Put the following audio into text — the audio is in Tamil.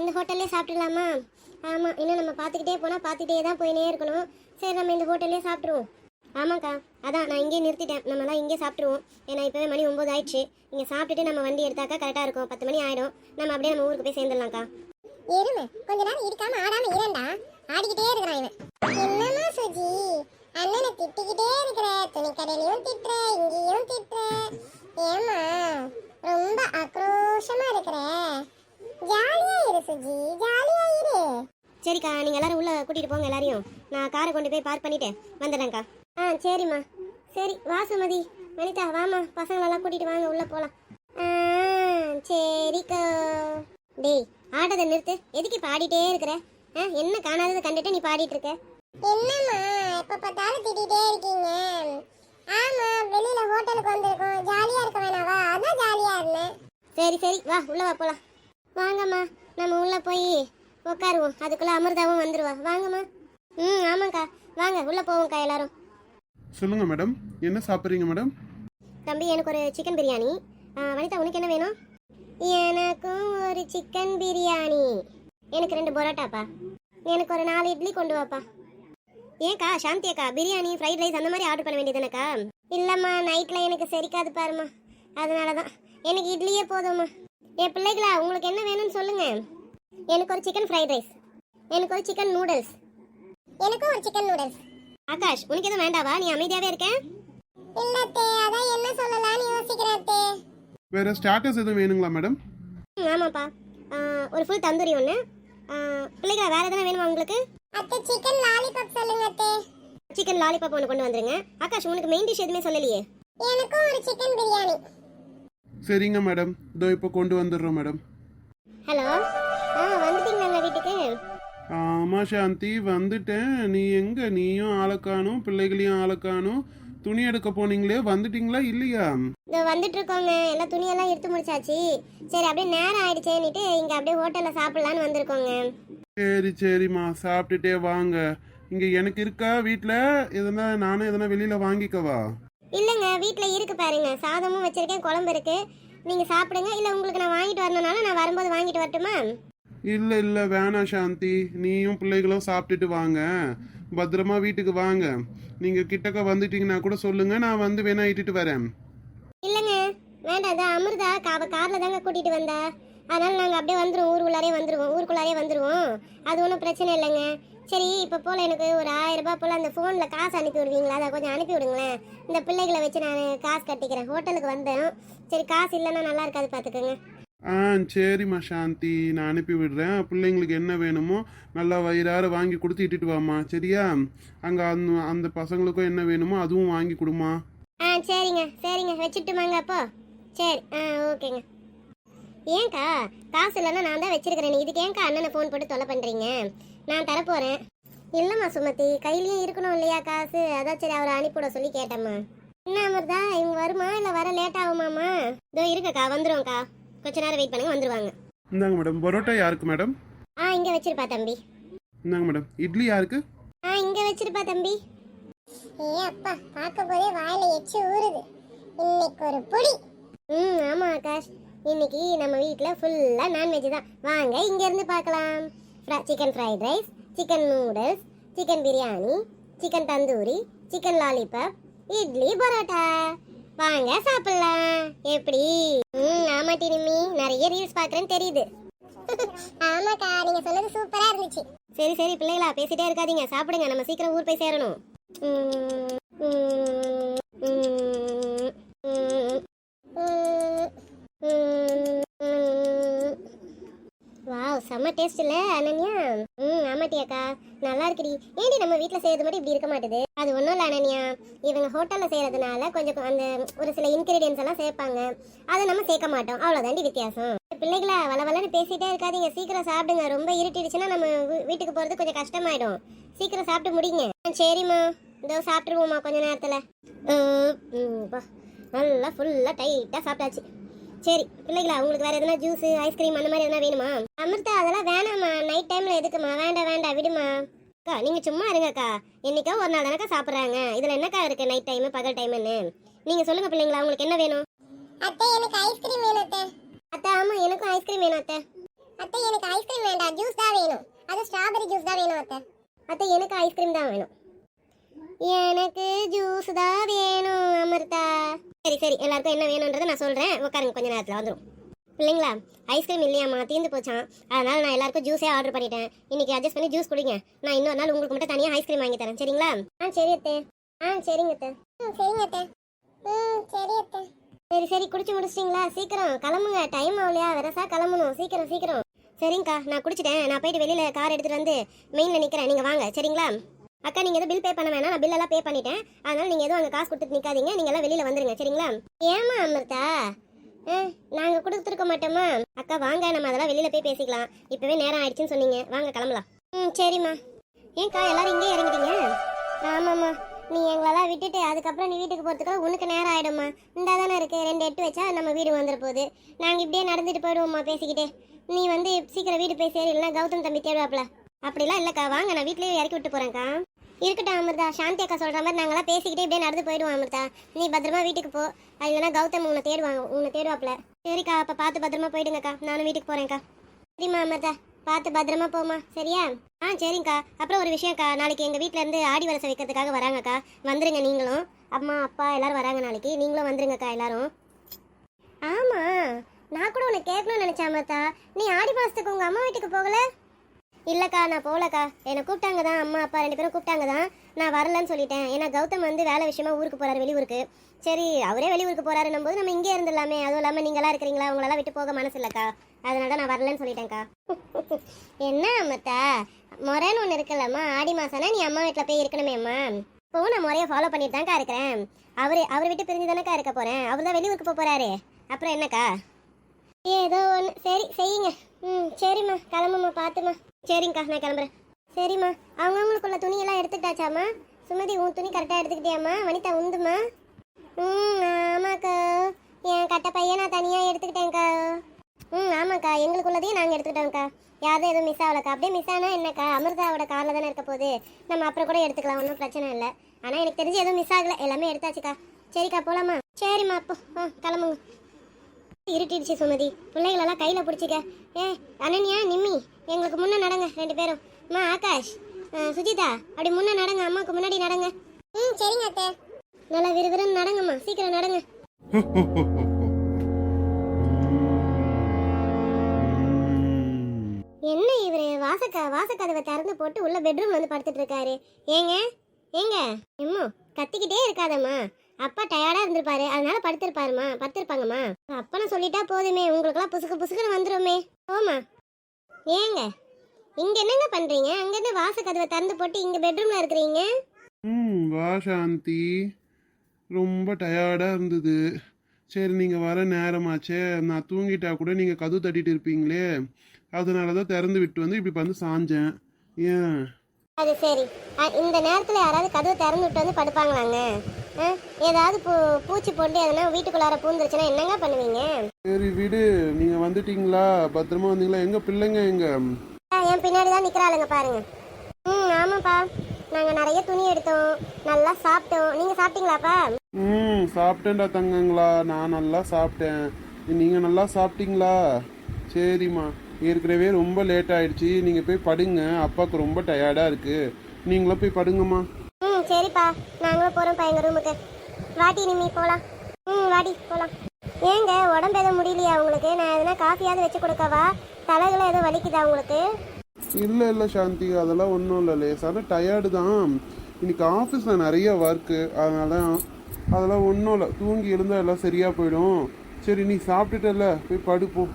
இந்த ஹோட்டல்லே சாப்பிட்டுலாமா? ஆமாம், இன்னும் நம்ம பார்த்துக்கிட்டே போனால் பார்த்துக்கிட்டே தான் போயினே இருக்கணும். சரி, நம்ம இந்த ஹோட்டல்லே சாப்பிட்ருவோம். ஆமாக்கா, அதான் நான் இங்கேயே நிறுத்திட்டேன். நம்மலாம் இங்கே சாப்பிட்ருவோம். ஏன்னா இப்போவே மணி 9 ஆயிடுச்சு. இங்கே சாப்பிட்டுட்டு நம்ம வண்டி எடுத்தாக்கா கரெக்டாக இருக்கும். 10 மணி ஆகிடும். நம்ம அப்படியே நம்ம ஊருக்கு போய் சேர்ந்துடலாம்க்கா. எருமை கொஞ்ச நேரம் இருக்காம ஆடாம இரண்டா ஆடிக்கிட்டே இருக்கிறான் இவன். என்னமா சுஜி, அண்ணனை திட்டிக்கிட்டே இருக்கிற, துணி கடையிலையும் திட்டுற, இங்கேயும் திட்டுற. ஏமா ரொம்ப ஆக்ரோஷமா இருக்கிற? ஜாலியா இரு சுஜி, ஜாலியா இரு. சரிக்கா, நீங்கள் எல்லாரும் உள்ளே கூட்டிகிட்டு போங்க எல்லாரையும். நான் காரை கொண்டு போய் பார்க் பண்ணிவிட்டு வந்துடுறேன்க்கா. சரிம்மா. சரி வா சுமதி, வனிதா வாமா, பசங்களெல்லாம் கூட்டிகிட்டு வாங்க, உள்ளே போகலாம். சரிக்கா. டேய், ஆட்டத்தை நிறுத்து. எதுக்கு பாடிட்டே இருக்கிற? என்ன காணாதது கண்டுட்டு நீ பாடிட்டு இருக்க? என்னம்மா எப்ப பார்த்தாலும் திட்டிகிட்டே இருக்கீங்க? ஆமா, வெளியில ஹோட்டலுக்கு வந்திருக்கோம், ஜாலியா இருக்க வேணாவா? அதான் ஜாலியா இருந்தேன். சரி சரி வா, உள்ளே வா போகலாம். வாங்கம்மா, நம்ம உள்ளே போய் உட்காருவோம். அதுக்குள்ளே அமிர்தாவும் வந்துடுவா. வாங்கம்மா. ஆமாங்க்கா, வாங்க உள்ளே போவோம்க்கா எல்லாரும். சொல்லுங்க மேடம், என்ன சாப்பிட்றீங்க மேடம்? தம்பி, எனக்கு ஒரு சிக்கன் பிரியாணி. வனிதா, உனக்கு என்ன வேணும்? எனக்கும் ஒரு சிக்கன் பிரியாணி. எனக்கு 2 பரோட்டாப்பா. எனக்கு ஒரு 4 இட்லி கொண்டு வாப்பா. ஏன்க்கா சாந்தி அக்கா, பிரியாணி ஃப்ரைட் ரைஸ் அந்த மாதிரி ஆர்டர் பண்ண வேண்டியதுனக்கா? இல்லைம்மா, நைட்டில் எனக்கு சரிக்காது பாருமா, அதனால தான் எனக்கு இட்லியே போதும்மா. என் பிள்ளைகளா, உங்களுக்கு என்ன வேணும்னு சொல்லுங்க. எனக்கு ஒரு சிக்கன் ஃப்ரைட் ரைஸ், எனக்கு ஒரு சிக்கன் நூடுல்ஸ். எனக்கும் ஒரு சிக்கன் நூடுல்ஸ். ஆகாஷ், உனக்கு எதுவும் வேண்டாவா? நீ அமைதியாவே இருக்க? இல்லத்தே, அதான் என்ன சொல்லலாம்னு யோசிக்கிறேன். வேற ஸ்டார்டர்ஸ் எதுவும் வேணுங்களா மேடம்? ஆமாப்பா, ஒரு ஃபுல் தந்தூரி ஒன்று. பிள்ளைகளா, வேற எதனா வேணுமா உங்களுக்கு? அத்தை, சிக்கன் லாலிபாப் சொல்லுங்க அத்தை. சிக்கன் லாலிபாப் ஒன்று கொண்டு வந்துருங்க. ஆகாஷ், உனக்கு மெயின் டிஷ் எதுவுமே சொல்லலையே. எனக்கும் ஒரு சிக்கன் பிரியாணி. சரிங்க மேடம், இதோ இப்போ கொண்டு வந்துடுறோம் மேடம். ஹலோ, வந்துட்டீங்களா வீட்டுக்கு? ஆமா சாந்தி, வந்துட்டேன். நீ எங்க? நீயும் ஆளக்கானும், பிள்ளைகளையும் ஆளக்கானும். துணி எடுக்க போனீங்களே, வந்துட்டீங்களா இல்லையா? இதோ வந்துட்டு இருக்கோங்க. எல்லாம் துணியெல்லாம் எடுத்து முடிச்சாச்சு. சரி, அப்படியே நேரம் ஆயிடுச்சேன்னுட்டு இங்க அப்படியே ஹோட்டல்ல சாப்பிடலான்னு வந்திருக்கோங்க. சரி சரிம்மா, சாப்பிட்டுட்டே வாங்க. இங்க எனக்கு இருக்கா வீட்டில் எதனா? நானும் எதனா வெளியில வாங்கிக்கவா? இல்லைங்க, வீட்டில் இருக்கு பாருங்க. சாதமும் வச்சிருக்கேன், குழம்பு இருக்கு. நீங்க சாப்பிடுங்க. இல்ல உங்களுக்கு நான் வாங்கிட்டு வரணும்னாலும் நான் வரும்போது வாங்கிட்டு வரட்டுமா? இல்ல இல்ல வேணாம் சாந்தி, நீயும் பிள்ளைகளும் சாப்பிட்டுட்டு வாங்க. பத்திரமா வீட்டுக்கு வாங்க. நீங்க கிட்டக்க வந்துட்டீங்கன்னா கூட சொல்லுங்க, நான் வந்து வேணா இட்டுட்டு வரேன். இல்லைங்க, வேண்டாம். அதான் அமிர்தா கார்ல தாங்க கூட்டிட்டு வந்தா. அதனால நாங்கள் அப்படியே வந்துடுவோம். ஊருக்குள்ளாரே வந்துடுவோம். அது ஒன்றும் பிரச்சனை இல்லைங்க. சரி, இப்போ போல் எனக்கு ஒரு 1000 ரூபாய் போல் அந்த ஃபோனில் காசு அனுப்பி விடுவீங்களா? அதை கொஞ்சம் அனுப்பி விடுங்களேன். இந்த பிள்ளைகளை வச்சு நான் காசு கட்டிக்கிறேன். ஹோட்டலுக்கு வந்தேன். சரி, காசு இல்லைன்னா நல்லா இருக்காது, பார்த்துக்கோங்க. சரிம்மா சாந்தி, நான் அனுப்பி விடுறேன். பிள்ளைங்களுக்கு என்ன வேணுமோ நல்லா வயிறார வாங்கி கொடுத்து இட்டுட்டு வாம்மா, சரியா? அங்கே அந்த பசங்களுக்கும் என்ன வேணுமோ அதுவும் வாங்கி கொடுமா. சரிங்க வச்சுட்டுமாங்க அப்போ. சரி, ஓகேங்க. ஏன்க்கா, காசு இல்லைன்னா நான் தான் வச்சிருக்கிறேன். இதுக்கு ஏன்க்கா அண்ணனை ஃபோன் போட்டு தொலை பண்ணுறீங்க? நான் தரப்போகிறேன். இல்லைம்மா சுமதி, கையிலையும் இருக்கணும் இல்லையா காசு? அதான் சரி, அவரை அனுப்பிவிட சொல்லி கேட்டேம்மா. என்ன அமிர்தா, இவங்க வருமா இல்லை வர லேட் ஆகுமாம்மா? இதோ இருக்கக்கா, வந்துடும்க்கா. கொஞ்ச நேரம் வெயிட் பண்ணுங்க, வந்துருவாங்க. இந்தாங்க மேடம். பரோட்டா யாருக்கு மேடம்? இங்க வச்சிருப்பா தம்பி. இந்தாங்க மேடம். இட்லி யாருக்கு? இங்க வச்சிருப்பா தம்பி. ஏ அப்பா, பார்க்க போதே வாயில எச்சி ஊறுது. இன்னைக்கு ஒரு புடி. ஆமா ஆகாஷ், இன்னைக்கு நம்ம வீட்டில் ஃபுல்லாக நான்வெஜ் தான். வாங்க இங்க இருந்து பார்க்கலாம். Chicken fried rice, chicken noodles, chicken biryani, chicken tandoori, chicken lollipop, idli, parotta. வாங்க சாப்பிடலாம். எப்படி? ஆமா டினிமி, நிறைய ரீல்ஸ் பார்க்குறேன்னு தெரியுது. ஆமாக்கா, நீங்க சொன்னது சூப்பரா இருந்துச்சு. சரி பிள்ளைகளா, பேசிட்டே இருக்காதீங்க, சாப்பிடுங்க. நம்ம சீக்கிரம் ஊர் போய் சேரணும். வாவ், செம்ம டேஸ்ட் இல்ல அனன்யா? ஆமாட்டி அக்கா, நல்லா இருக்குடி. ஏன்டி நம்ம வீட்டில் செய்யறது மட்டும் இப்படி இருக்க மாட்டேது? அது ஒன்றும் இல்லை அனன்யா, இவங்க ஹோட்டலில் செய்யறதுனால கொஞ்சம் அந்த ஒரு சில இன்கிரீடியன்ஸ் எல்லாம் சேர்ப்பாங்க, அதை நம்ம சேர்க்க மாட்டோம். அவ்வளோதாண்டி வித்தியாசம். பிள்ளைகளா, வளவலன்னு பேசிட்டே இருக்காதீங்க, சீக்கிரம் சாப்பிடுங்க. ரொம்ப இருட்டிடுச்சுன்னா நம்ம வீட்டுக்கு போகிறது கொஞ்சம் கஷ்டமாயிடும். சீக்கிரம் சாப்பிட்டு முடிங்க. சரிம்மா, இதோ சாப்பிட்டுருவோம்மா கொஞ்ச நேரத்தில். நல்லா ஃபுல்லாக டைட்டாக சாப்பிட்டாச்சு. சரி பிள்ளைகளா, உங்களுக்கு வேற எதனா ஜூஸ், ஐஸ்கிரீம் அந்த மாதிரி எதனா வேணுமா? அமிர்தா, அதெல்லாம் வேணாம்மா. நைட் டைம்ல எதுக்குமா? வேண்டாம் விடுமா. அக்கா, நீங்க சும்மா இருங்கக்கா. என்னைக்கோ ஒரு நாள் தானக்கா சாப்பிட்றாங்க. இதுல என்னக்கா இருக்கு நைட் டைம் பகல் டைம்னு? நீங்க சொல்லுங்க பிள்ளைங்களா, உங்களுக்கு என்ன வேணும்? அத்தை, எனக்கு ஐஸ்கிரீம் வேணும் அத்தை. அத்தை, ஆமா எனக்கும் ஐஸ்கிரீம் வேணும் அத்தை. அத்தை எனக்கு ஐஸ்கிரீம் வேண்டாம், ஜூஸ் தான் வேணும். அது ஸ்ட்ராபெரி ஜூஸ் தான் வேணும் அத்தை. அத்தை எனக்கு ஐஸ்கிரீம் தான் வேணும். எனக்கு ஜூஸ் தான் வேணும் அமிர்தா. சரி சரி, எல்லாருக்கும் என்ன வேணுன்றதை நான் சொல்கிறேன், உட்காருங்க, கொஞ்ச நேரத்தில் வந்துடும். பிள்ளைங்களா, ஐஸ்கிரீம் இல்லையாம்மா, தீர்ந்து போச்சான். அதனால் நான் எல்லாருக்கும் ஜூஸே ஆர்டர் பண்ணிட்டேன். இன்னைக்கு அட்ஜஸ்ட் பண்ணி ஜூஸ் குடிங்க. நான் இன்னொரு நாள் உங்களுக்கு மட்டும் தனியாக ஐஸ்கிரீம் வாங்கி தரேன், சரிங்களா? சரி அத்தை. சரிங்க அத்தை. சரிங்க அத்தை. சரி அத்தை. சரி சரி, குடிச்சு முடிச்சிட்டிங்களா? சீக்கிரம் கிளம்புங்க, டைம் ஆகலையா? வரசா கிளம்பணும், சீக்கிரம் சீக்கிரம். சரிங்கக்கா, நான் குடிச்சிட்டேன். நான் போயிட்டு வெளியில் கார் எடுத்துகிட்டு வந்து மெயினில் நிற்கிறேன், நீங்கள் வாங்க, சரிங்களா? அக்கா, நீங்கள் எதுவும் பில் பே பண்ண வேணாம், நான் பில்லெல்லாம் பே பண்ணிட்டேன். அதனால் நீங்கள் எதுவும் அங்கே காசு கொடுத்துட்டு நிற்காதீங்க, நீங்கள் எல்லாம் வெளியில் வந்துருங்க, சரிங்களா? ஏமா அமிர்தா, நாங்கள் கொடுத்துருக்க மாட்டோமா? அக்கா வாங்க, நம்ம அதெல்லாம் வெளியில் போய் பேசிக்கலாம். இப்போவே நேரம் ஆயிடுச்சுன்னு சொன்னீங்க, வாங்க கிளம்பலாம். சரிம்மா. ஏன்க்கா எல்லாரும் இங்கே இறங்கிட்டீங்க? ஆமாம்மா, நீ எங்களெல்லாம் விட்டுட்டு அதுக்கப்புறம் நீ வீட்டுக்கு போகிறதுக்குள்ள உனக்கு நேரம் ஆகிடும்மா. இந்த தானே இருக்குது, 2 எட்டு வச்சா நம்ம வீடு வந்துட போகுது. நாங்கள் இப்படியே நடந்துட்டு போயிடுவோம்மா பேசிக்கிட்டே. நீ வந்து சீக்கிரம் வீடு போய் சேரு, இல்லைன்னா கௌதம் தம்பி தேடுவாப்ல. அப்படிலாம் இல்லைக்கா, வாங்க, நான் வீட்லேயே இறக்கி விட்டு போகிறேன்க்கா. இருக்கட்டும் அமிர்தா, சாந்தி அக்கா சொல்கிற மாதிரி நாங்களாம் பேசிக்கிட்டே இப்படியே நடந்து போயிடுவோம் அமிர்தா. நீ பத்திரமா வீட்டுக்கு போ, இல்லைன்னா கௌதம் உன்னை தேடுவாப்ல. சரிக்கா, அப்போ பார்த்து பத்திரமா போயிடுங்கக்கா, நானும் வீட்டுக்கு போகிறேன்க்கா. சரிம்மா அமிர்தா, பார்த்து பத்திரமா போமா, சரியா? சரிங்கக்கா. அப்புறம் ஒரு விஷயம்க்கா, நாளைக்கு எங்கள் வீட்டில் இருந்து ஆடி வரிசை வைக்கிறதுக்காக வராங்கக்கா, வந்துருங்க நீங்களும். அம்மா அப்பா எல்லாரும் வராங்க நாளைக்கு, நீங்களும் வந்துருங்கக்கா எல்லாரும். ஆமாம், நான் கூட உன்னை கேட்கணும்னு நினச்சேன் அமிர்தா, நீ ஆடி மாதத்துக்கு உங்கள் அம்மா வீட்டுக்கு போகல? இல்லைக்கா, நான் போகலக்கா. என்னை கூப்பிட்டாங்க தான், அம்மா அப்பா 2 பேரும் கூப்பிட்டாங்க தான், நான் வரலன்னு சொல்லிட்டேன். ஏன்னா கௌதம் வந்து வேலை விஷயமா ஊருக்கு போகிறாரு, வெளியூருக்கு. சரி, அவரே வெளியூருக்கு போகிறாருன்னும் போது நம்ம இங்கே இருந்துடலாமே. அதுவும் இல்லாமல் நீங்களாம் இருக்கிறீங்களா, உங்களெல்லாம் விட்டு போக மனசு இல்லைக்கா, அதனால தான் நான் வரலன்னு சொல்லிட்டேன்க்கா. என்ன அம்மத்தா, முறைன்னு ஒன்று இருக்குல்லம்மா, ஆடி மாதம்னா நீ அம்மா வீட்டில் போய் இருக்கணுமேம்மா. இப்போவும் நான் முறையை ஃபாலோ பண்ணிட்டு தான்க்கா இருக்கிறேன். அவர் விட்டு பிரிஞ்சு தானேக்கா இருக்க போகிறேன். அவர் தான் வெளியூருக்கு போகிறாரு, அப்புறம் என்னக்கா? ஏதோ ஒன்று, சரி செய்யுங்க. சரிம்மா, கிளம்புமா, பார்த்துமா. சரிங்கக்கா, நான் கிளம்புறேன். சரிம்மா, அவங்கவுங்களுக்குள்ள துணியெல்லாம் எடுத்துக்கிட்டாச்சாம்மா? சுமதி, உன் துணி கரெக்டாக எடுத்துக்கிட்டியாம்மா? வனிதா உந்துமா? ஆமாக்கா, என் கட்டை பையன் நான் தனியாக எடுத்துக்கிட்டேன்க்கா. ஆமாக்கா, எங்களுக்குள்ளதையும் நாங்கள் எடுத்துக்கிட்டோம்க்கா. யாரும் எதுவும் மிஸ் ஆகலக்கா. அப்படியே மிஸ் ஆனால் என்னக்கா, அமிர்தாவோட காரில் தானே இருக்க போகுது, நம்ம அப்புறம் கூட எடுத்துக்கலாம், ஒன்றும் பிரச்சனை இல்லை. ஆனால் எனக்கு தெரிஞ்சு எதுவும் மிஸ் ஆகலை, எல்லாமே எடுத்தாச்சுக்கா. சரிக்கா, போகலாமா? சரிம்மா, அப்போ கிளம்புங்க. இருட்டிடுச்சு சுமதி, பிள்ளைங்களெல்லாம் கையில் பிடிச்சிக்க. அனன்யா, நிம்மி, எங்களுக்கு முன்னே நடங்க 2 பேரும். அம்மா ஆகாஷ், சுஜிதா, அப்படி முன்னே நடங்க, அம்மாவுக்கு முன்னாடி நடங்க. சரிங்க அத்தை. நல்லா விறுவிறுன்னு நடங்கம்மா, சீக்கிரம் நடங்க. என்ன இவரு வாசக்கதவை திறந்து போட்டு உள்ள பெட்ரூம்ல வந்து படுத்துட்டு இருக்காரு. ஏங்க எம்மோ, கத்திக்கிட்டே இருக்காதம்மா. அப்பா டயர்டா இருந்திருப்பாரு, அதனால படுத்திருப்பாங்கம்மா. அப்பன்னு சொல்லிட்டா போதுமே, உங்களுக்குலாம் புசுக்குன்னு வந்துருமே. போமா. ஏங்க இங்க என்னங்க பண்றீங்க? அங்கிருந்து வாசக்கதவை திறந்து போட்டு இங்க பெட்ரூம்ல இருக்கிறீங்க. வா சாந்தி, ரொம்ப டயர்டாக இருந்தது. சரி, நீங்கள் வர நேரமாச்சே, நான் தூங்கிட்டா கூட நீங்கள் கதவு தட்டிட்டு இருப்பீங்களே, அதனால தான் திறந்து விட்டு வந்து இப்படி வந்து சாஞ்சேன். ஏன்? அது சரி, இந்த நேரத்தில் யாராவது கதவு திறந்து விட்டு வந்து படுப்பாங்களாங்க? ஏதாவது பூச்சி போட்டு எதனா வீட்டுக்குள்ளார பூந்துருச்சுன்னா என்னங்க பண்ணுவீங்க? சரி விடு, நீங்கள் வந்துட்டீங்களா? பத்திரமா வந்தீங்களா? எங்கள் பிள்ளைங்க எங்க? என் பின்னாடி தான் நிற்கிறாளுங்க பாருங்க. ஆமாப்பா, நாங்கள் நிறைய துணி எடுத்தோம், நல்லா சாப்பிட்டோம். நீங்கள் சாப்பிட்டீங்களாப்பா? சாப்பிட்டேன்டா தங்கங்களா, நான் நல்லா சாப்பிட்டேன். நீங்கள் நல்லா சாப்பிட்டீங்களா? சரிம்மா, ஏற்கனவே ரொம்ப லேட் ஆயிடுச்சு, நீங்கள் போய் படுங்க. அப்பாவுக்கு ரொம்ப டயர்டாக இருக்குது, நீங்களும் போய் படுங்கம்மா. சரிப்பா, நாங்களும் போகிறோம்ப்பா எங்கள் ரூமுக்கு. வாட்டி நிம்மி போகலாம். வாடி போகலாம். ஏங்க, உடம்பு எதுவும் முடியலையா உங்களுக்கு? நான் எதுனா காஃபியாவது வச்சு கொடுக்கவா? தலைகளை எதுவும் வலிக்குதா உங்களுக்கு? இல்லை சாந்தி, அதெல்லாம் ஒன்றும் இல்லை, லேசான டயர்டு தான். இன்னைக்கு ஆஃபீஸில் நிறைய ஒர்க்கு, அதெல்லாம் ஒன்றும் இல்லை. தூங்கி எழுந்தால் எல்லாம் சரியாக போயிடும். சரி, நீ சாப்பிட்டுட்டல, போய் படுப்போம்.